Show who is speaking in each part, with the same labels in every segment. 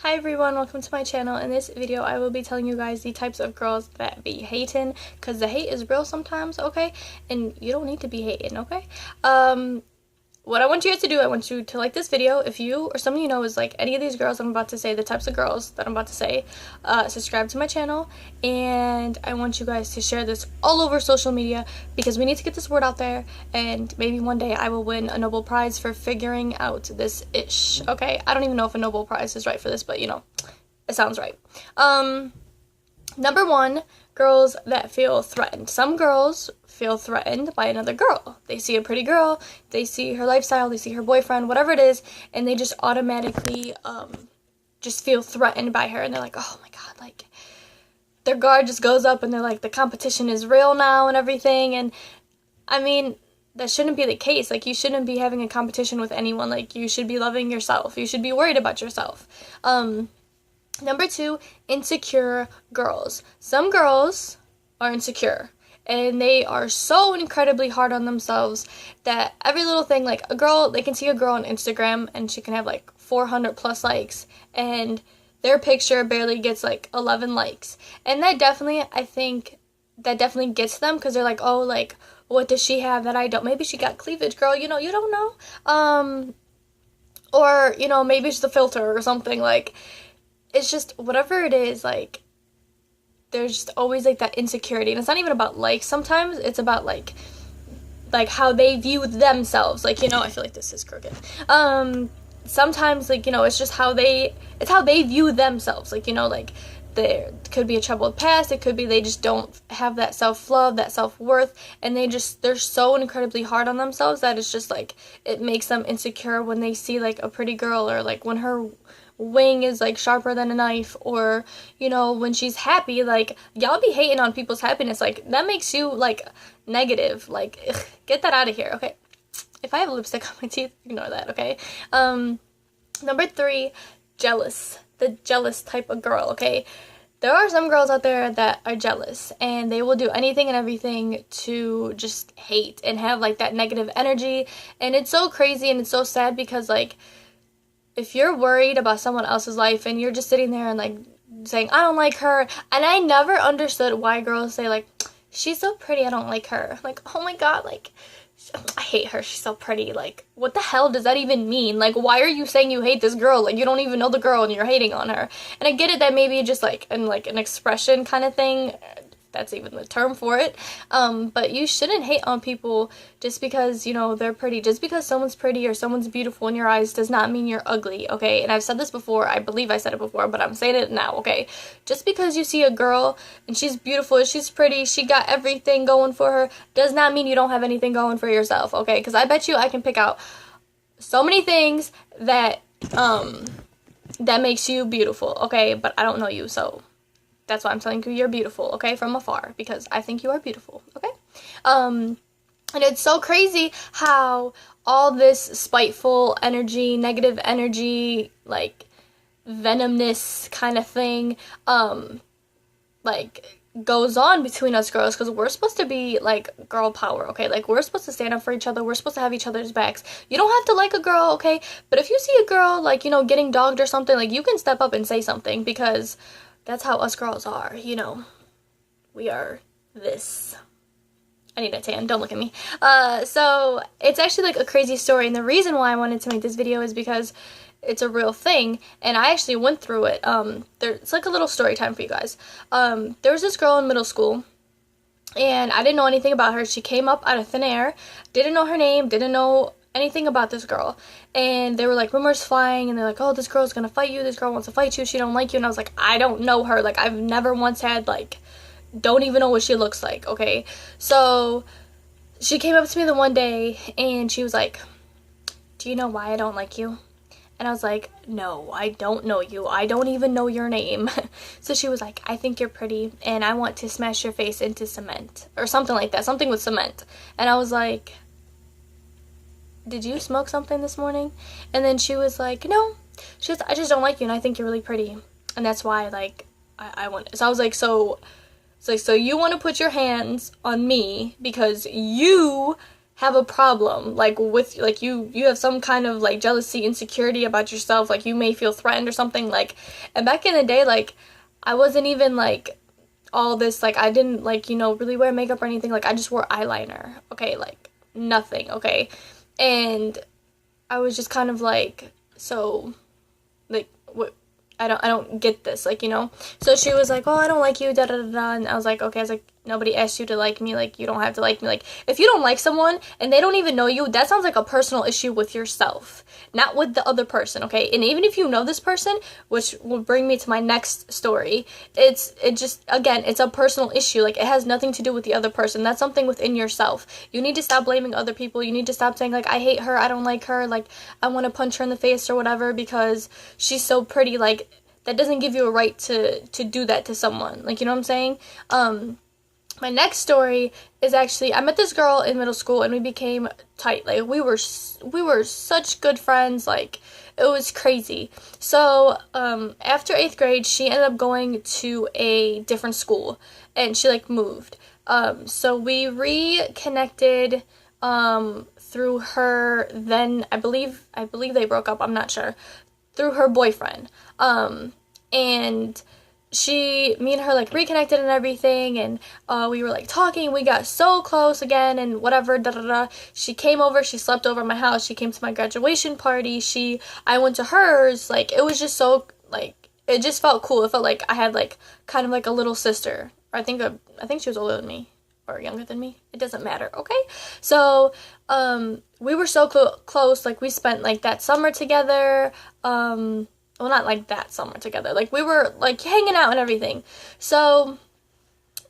Speaker 1: Hi everyone, welcome to my channel. In this video I will be telling you guys the types of girls that be hating, because the hate is real sometimes, okay? And you don't need to be hating, okay? What I want you guys to do, I want you to like this video. If you or someone you know is like any of these girls I'm about to say, the types of girls that I'm about to say, subscribe to my channel, and I want you guys to share this all over social media because we need to get this word out there, and maybe one day I will win a Nobel Prize for figuring out this ish, okay? I don't even know if a Nobel Prize is right for this, but you know, it sounds right. Number one, girls that feel threatened. Some girls feel threatened by another girl. They see a pretty girl, they see her lifestyle, they see her boyfriend, whatever it is, and they just automatically just feel threatened by her, and they're like, oh my god, like their guard just goes up and they're like, the competition is real now and everything. And I mean, that shouldn't be the case. Like, you shouldn't be having a competition with anyone. Like, you should be loving yourself. You should be worried about yourself. Number two, insecure girls. Some girls are insecure, and they are so incredibly hard on themselves that every little thing, like a girl, they can see a girl on Instagram and she can have like 400 plus likes, and their picture barely gets like 11 likes. And that definitely, I think, that definitely gets them, because they're like, oh, like, what does she have that I don't? Maybe she got cleavage, girl, you know, you don't know. Or, you know, maybe it's the filter or something. Like, it's just whatever it is, like, there's just always like that insecurity. And it's not even about likes. Sometimes it's about like how they view themselves. Like, you know, I feel like this is crooked. Sometimes, like, you know, it's just how they view themselves. Like, you know, like, there could be a troubled past, it could be they just don't have that self-love, that self-worth, and they're so incredibly hard on themselves that it's just like, it makes them insecure when they see like a pretty girl, or like when her wing is like sharper than a knife, or, you know, when she's happy. Like, y'all be hating on people's happiness, like, that makes you like negative. Like, ugh, get that out of here, okay? If I have lipstick on my teeth, ignore that, okay? Number three, jealous. The jealous type of girl, okay? There are some girls out there that are jealous, and they will do anything and everything to just hate and have like that negative energy. And it's so crazy and it's so sad, because like, if you're worried about someone else's life and you're just sitting there and like saying, I don't like her, and I never understood why girls say like, she's so pretty, I don't like her. Like, oh my god, like, I hate her, she's so pretty. Like, what the hell does that even mean? Like, why are you saying you hate this girl? Like, you don't even know the girl and you're hating on her. And I get it that maybe just like in like an expression kind of thing, that's even the term for it, but you shouldn't hate on people just because, you know, they're pretty. Just because someone's pretty or someone's beautiful in your eyes does not mean you're ugly, okay? And I've said this before, I believe I said it before, but I'm saying it now, okay? Just because you see a girl and she's beautiful, she's pretty, she got everything going for her, does not mean you don't have anything going for yourself, okay? Because I bet you I can pick out so many things that that makes you beautiful, okay? But I don't know you, so that's why I'm telling you you're beautiful, okay, from afar, because I think you are beautiful, okay? And it's so crazy how all this spiteful energy, negative energy, like venomous kind of thing, like goes on between us girls, because we're supposed to be like girl power, okay? Like, we're supposed to stand up for each other, we're supposed to have each other's backs. You don't have to like a girl, okay? But if you see a girl, like, you know, getting dogged or something, like, you can step up and say something, because that's how us girls are, you know. We are this. I need a tan, don't look at me. So it's actually like a crazy story, and the reason why I wanted to make this video is because it's a real thing, and I actually went through it. It's like a little story time for you guys. There was this girl in middle school, and I didn't know anything about her. She came up out of thin air, didn't know her name, didn't know anything about this girl, and there were like rumors flying, and they're like, oh, this girl's gonna fight you, this girl wants to fight you, she don't like you. And I was like, I don't know her, like, I've never once had, like, don't even know what she looks like, okay? So she came up to me the one day and she was like, do you know why I don't like you? And I was like, no, I don't know you, I don't even know your name. So she was like, I think you're pretty, and I want to smash your face into cement, or something like that, something with cement. And I was like, did you smoke something this morning? And then she was like, no, I just don't like you, and I think you're really pretty, and that's why, like, I want. So I was like, so you want to put your hands on me because you have a problem, like, with, like, you have some kind of, like, jealousy, insecurity about yourself, like, you may feel threatened or something, like, and back in the day, like, I wasn't even, like, all this, like, I didn't, like, really wear makeup or anything, like, I just wore eyeliner, okay, like, nothing, okay, and I was just kind of like, so, like, what, I don't get this, like, so she was like, oh, I don't like you, da da da da, and I was like, okay, I was like, nobody asked you to like me, like, you don't have to like me, like, if you don't like someone, and they don't even know you, that sounds like a personal issue with yourself, not with the other person, okay, and even if you know this person, which will bring me to my next story, it just, again, it's a personal issue, like, it has nothing to do with the other person, that's something within yourself, you need to stop blaming other people, you need to stop saying, like, I hate her, I don't like her, like, I want to punch her in the face or whatever, because she's so pretty, like, that doesn't give you a right to do that to someone, like, you know what I'm saying, my next story is actually, I met this girl in middle school and we became tight. Like, we were such good friends. Like, it was crazy. So, after 8th grade, she ended up going to a different school and she, like, moved. So we reconnected, through her, then, I believe they broke up, I'm not sure, through her boyfriend. And me and her, like, reconnected and everything, and we were, like, talking, we got so close again, and whatever, da da da. She came over, she slept over at my house, she came to my graduation party, I went to hers, like, it was just so, like, it just felt cool, it felt like I had, like, kind of like a little sister, or I think she was older than me, or younger than me, it doesn't matter, okay? So, we were so close, like, we spent, like, that summer together, well, not like that summer together, like, we were, like, hanging out and everything. So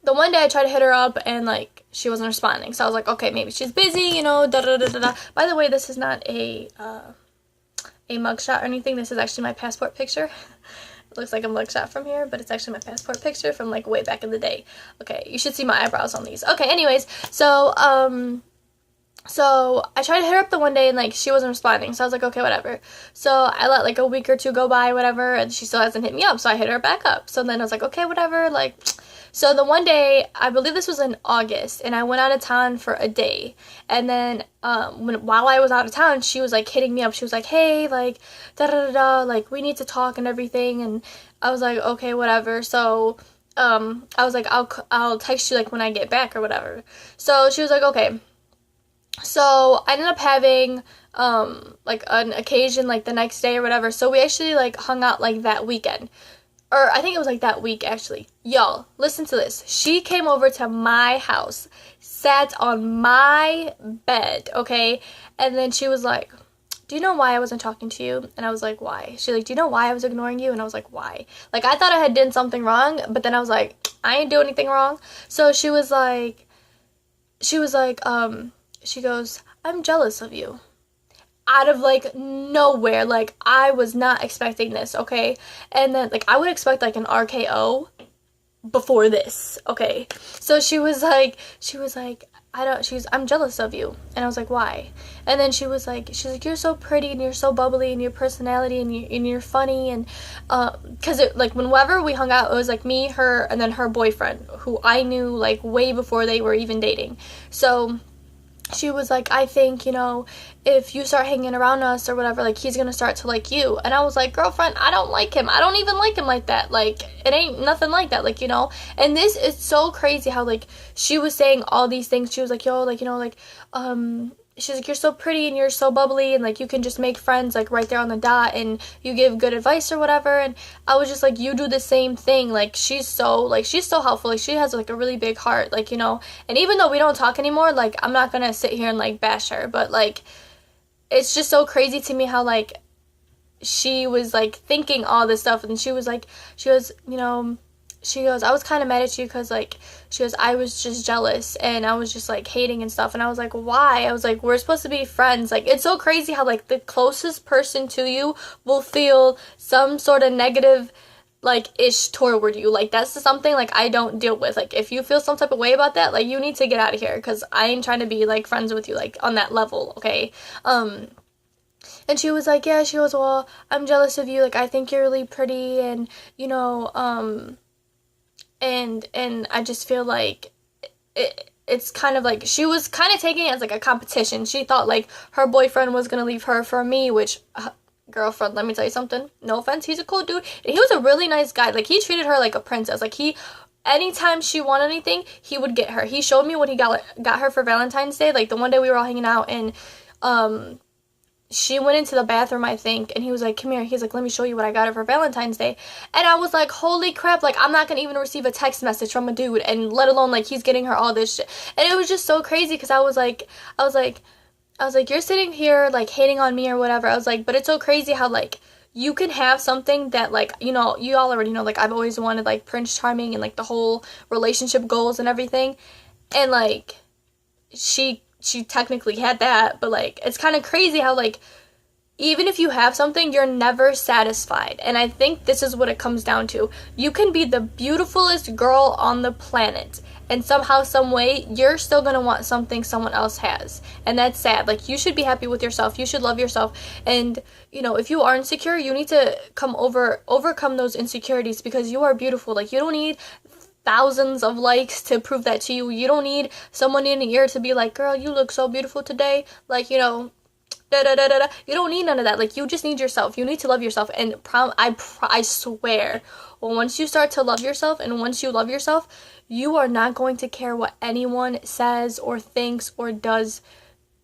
Speaker 1: the one day I tried to hit her up and, like, she wasn't responding, so I was like, okay, maybe she's busy, da da da da da. By the way, this is not a mugshot or anything, this is actually my passport picture. It looks like a mugshot from here, but it's actually my passport picture from, like, way back in the day. Okay, you should see my eyebrows on these. Okay, anyways, so I tried to hit her up the one day and, like, she wasn't responding, so I was like, okay, whatever. So I let, like, a week or two go by, whatever, and she still hasn't hit me up, so I hit her back up. So then I was like, okay, whatever, like, so the one day, I believe this was in August, and I went out of town for a day, and then, while I was out of town, she was, like, hitting me up, she was like, hey, like, da-da-da-da, like, we need to talk and everything, and I was like, okay, whatever, so, I was like, I'll text you, like, when I get back or whatever. So she was like, okay. So I ended up having, like, an occasion, like, the next day or whatever, so we actually, like, hung out, like, that weekend, or I think it was, like, that week, actually. Y'all, listen to this. She came over to my house, sat on my bed, okay, and then she was like, do you know why I wasn't talking to you? And I was like, why? She's like, do you know why I was ignoring you? And I was like, why? Like, I thought I had done something wrong, but then I was like, I ain't do anything wrong. So she was like, she goes, I'm jealous of you. Out of, like, nowhere. Like, I was not expecting this, okay? And then, like, I would expect, like, an RKO before this, okay? So she was like, I'm jealous of you. And I was like, why? And then she's like, you're so pretty, and you're so bubbly, and your personality, and you're funny, and, cause it, like, whenever we hung out, it was, like, me, her, and then her boyfriend, who I knew, like, way before they were even dating. So she was like, I think, if you start hanging around us or whatever, like, he's gonna start to like you. And I was like, girlfriend, I don't like him. I don't even like him like that. Like, it ain't nothing like that, like, And this is so crazy how, like, she was saying all these things. She was like, yo, like, she's like, you're so pretty and you're so bubbly and, like, you can just make friends, like, right there on the dot, and you give good advice or whatever. And I was just like, you do the same thing. Like, she's so helpful. Like, she has, like, a really big heart, like, and even though we don't talk anymore, like, I'm not gonna sit here and, like, bash her, but, like, it's just so crazy to me how, like, she was, like, thinking all this stuff, and she goes, I was kind of mad at you because, like, I was just jealous, and I was just, like, hating and stuff, and I was like, why? I was like, we're supposed to be friends. Like, it's so crazy how, like, the closest person to you will feel some sort of negative, like, ish toward you. Like, that's something, like, I don't deal with. Like, if you feel some type of way about that, like, you need to get out of here, because I ain't trying to be, like, friends with you, like, on that level, okay? And she was like, yeah, she goes, well, I'm jealous of you, like, I think you're really pretty, and, and I just feel like it's kind of like she was kind of taking it as like a competition. She thought like her boyfriend was gonna leave her for me, which girlfriend, let me tell you something, no offense, he's a cool dude, and he was a really nice guy. Like, he treated her like a princess. Like, he, anytime she wanted anything, he would get her. He showed me what he got her for Valentine's Day. Like, the one day we were all hanging out, and she went into the bathroom, I think, and he was like, come here. He's like, let me show you what I got her for Valentine's Day. And I was like, holy crap, like, I'm not gonna even receive a text message from a dude, and let alone, like, he's getting her all this shit. And it was just so crazy, because I was like, you're sitting here, like, hating on me or whatever. I was like, but it's so crazy how, like, you can have something that, like, you know, you all already know, like, I've always wanted, like, Prince Charming and, like, the whole relationship goals and everything. And, like, she technically had that, but, like, it's kind of crazy how, like, even if you have something, you're never satisfied. And I think this is what it comes down to. You can be the beautifulest girl on the planet, and somehow, some way, you're still gonna want something someone else has. And that's sad. Like, you should be happy with yourself. You should love yourself. And, you know, if you are insecure, you need to overcome those insecurities, because you are beautiful. Like, you don't need thousands of likes to prove that to you. You don't need someone in the ear to be like, girl, you look so beautiful today. Like, you know, da da da da da. You don't need none of that. Like, you just need yourself. You need to love yourself. And I swear, once you start to love yourself, and once you love yourself, you are not going to care what anyone says or thinks or does.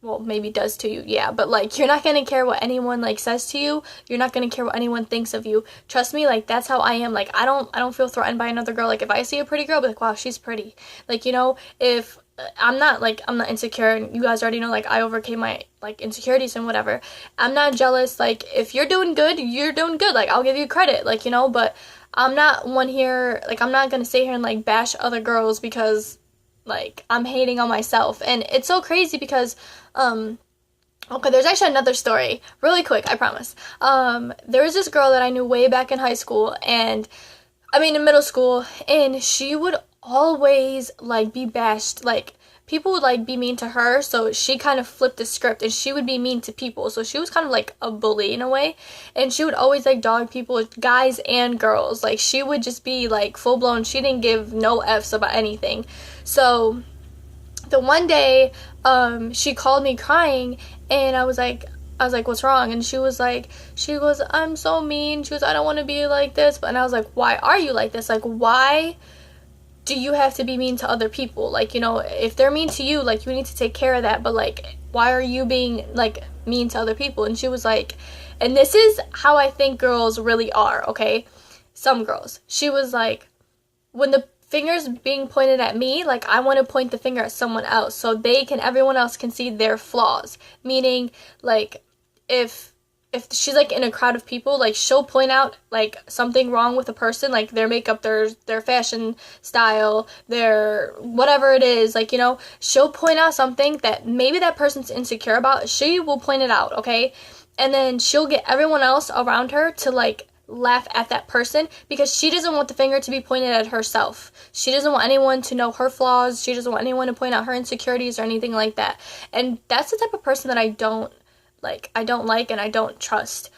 Speaker 1: Well, maybe does to you, yeah, but, like, you're not gonna care what anyone, like, says to you. You're not gonna care what anyone thinks of you. Trust me, like, that's how I am. Like, I don't feel threatened by another girl. Like, if I see a pretty girl, I'll be like, wow, she's pretty. Like, you know, if I'm not insecure, and you guys already know, like, I overcame my, like, insecurities and whatever. I'm not jealous. Like, if you're doing good, you're doing good. Like, I'll give you credit, like, you know, but I'm not one here, like, I'm not gonna sit here and, like, bash other girls because, like, I'm hating on myself. And it's so crazy because, okay, there's actually another story, really quick, I promise. There was this girl that I knew way back in high school, and, I mean, in middle school, and she would always, like, be bashed. Like, people would, like, be mean to her, so she kind of flipped the script, and she would be mean to people. So she was kind of like a bully in a way, and she would always, like, dog people, guys and girls. Like, she would just be, like, full-blown. She didn't give no F's about anything. So the one day, she called me crying, and I was like, what's wrong? And she goes, I'm so mean. She goes, I don't want to be like this. And I was like, why are you like this? Like, why do you have to be mean to other people? Like, you know, if they're mean to you, like, you need to take care of that. But, like, why are you being, like, mean to other people? And she was like, and this is how I think girls really are, okay? Some girls. She was like, when the finger's being pointed at me, like, I want to point the finger at someone else so everyone else can see their flaws. Meaning, like, if she's, like, in a crowd of people, like, she'll point out, like, something wrong with a person, like, their makeup, their fashion style, their whatever it is, like, you know, she'll point out something that maybe that person's insecure about. She will point it out, okay? And then she'll get everyone else around her to, like, laugh at that person, because she doesn't want the finger to be pointed at herself. She doesn't want anyone to know her flaws. She doesn't want anyone to point out her insecurities or anything like that. And that's the type of person that I don't like and I don't trust,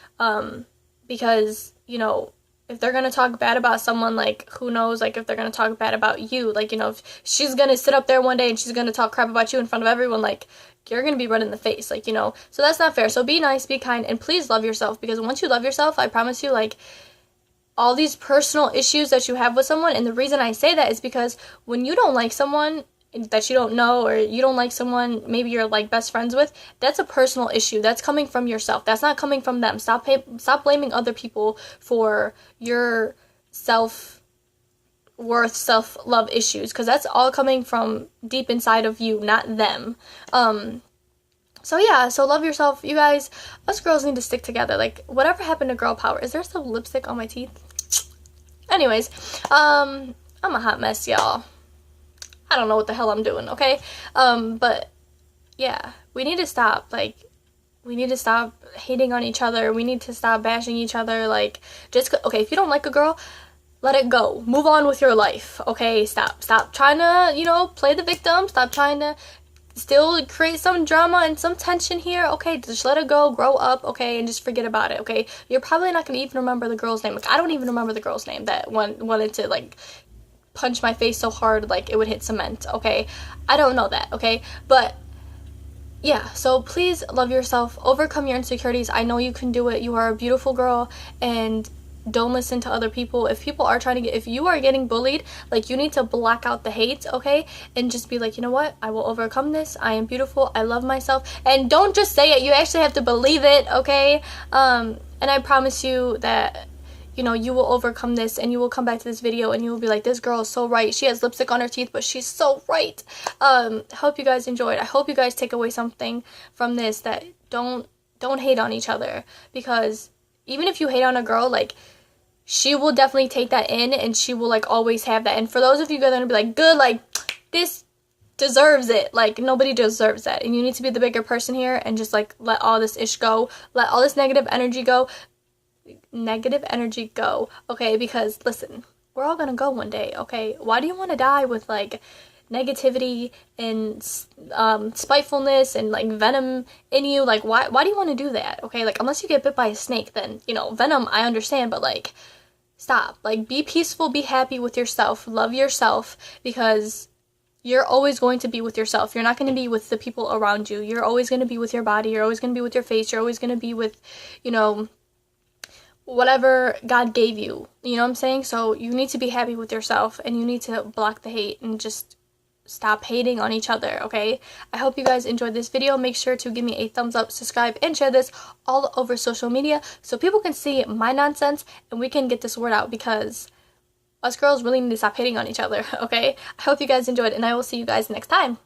Speaker 1: because, you know, if they're gonna talk bad about someone, like, who knows, like, if they're gonna talk bad about you, like, you know, if she's gonna sit up there one day and she's gonna talk crap about you in front of everyone, like, you're gonna be red in the face, like, you know, so that's not fair. So be nice, be kind, and please love yourself, because once you love yourself, I promise you, like, all these personal issues that you have with someone, and the reason I say that is because when you don't like someone that you don't know, or you don't like someone maybe you're, like, best friends with, that's a personal issue. That's coming from yourself. That's not coming from them. Stop blaming other people for your self-worth, self-love issues, because that's all coming from deep inside of you, not them. So yeah, so love yourself. You guys, us girls need to stick together. Like, whatever happened to girl power? Is there still lipstick on my teeth? Anyways, I'm a hot mess, y'all. I don't know what the hell I'm doing, okay? But yeah, we need to stop. Like, we need to stop hating on each other. We need to stop bashing each other. Like, okay, if you don't like a girl, let it go. Move on with your life, okay? Stop trying to, you know, play the victim. Stop trying to still create some drama and some tension here, okay? Just let it go, grow up, okay? And just forget about it, okay? You're probably not going to even remember the girl's name. Like, I don't even remember the girl's name that wanted to, like, punch my face so hard like it would hit cement, okay? I don't know that, okay? But yeah, so please love yourself, overcome your insecurities. I know you can do it. You are a beautiful girl, and don't listen to other people. If people are trying to if you are getting bullied, like, you need to block out the hate, okay? And just be like, you know what? I will overcome this. I am beautiful. I love myself. And don't just say it. You actually have to believe it, okay? And I promise you that, you know, you will overcome this, and you will come back to this video and you will be like, this girl is so right. She has lipstick on her teeth, but she's so right. Hope you guys enjoyed. I hope you guys take away something from this, that don't hate on each other, because even if you hate on a girl, like, she will definitely take that in, and she will, like, always have that. And for those of you guys that are gonna be like, good, like, this deserves it, like, nobody deserves that. And you need to be the bigger person here and just, like, let all this ish go, let all this negative energy go, okay? Because listen, we're all gonna go one day, okay? Why do you want to die with, like, negativity and spitefulness and, like, venom in you? Like, why do you want to do that, okay? Like, unless you get bit by a snake, then, you know, venom, I understand, but, like, stop. Like, be peaceful, be happy with yourself, love yourself, because you're always going to be with yourself. You're not going to be with the people around you. You're always going to be with your body. You're always going to be with your face. You're always going to be with, you know, whatever God gave you. You know what I'm saying? So you need to be happy with yourself, and you need to block the hate and just stop hating on each other, okay? I hope you guys enjoyed this video. Make sure to give me a thumbs up, subscribe, and share this all over social media so people can see my nonsense and we can get this word out, because us girls really need to stop hating on each other, okay? I hope you guys enjoyed, and I will see you guys next time.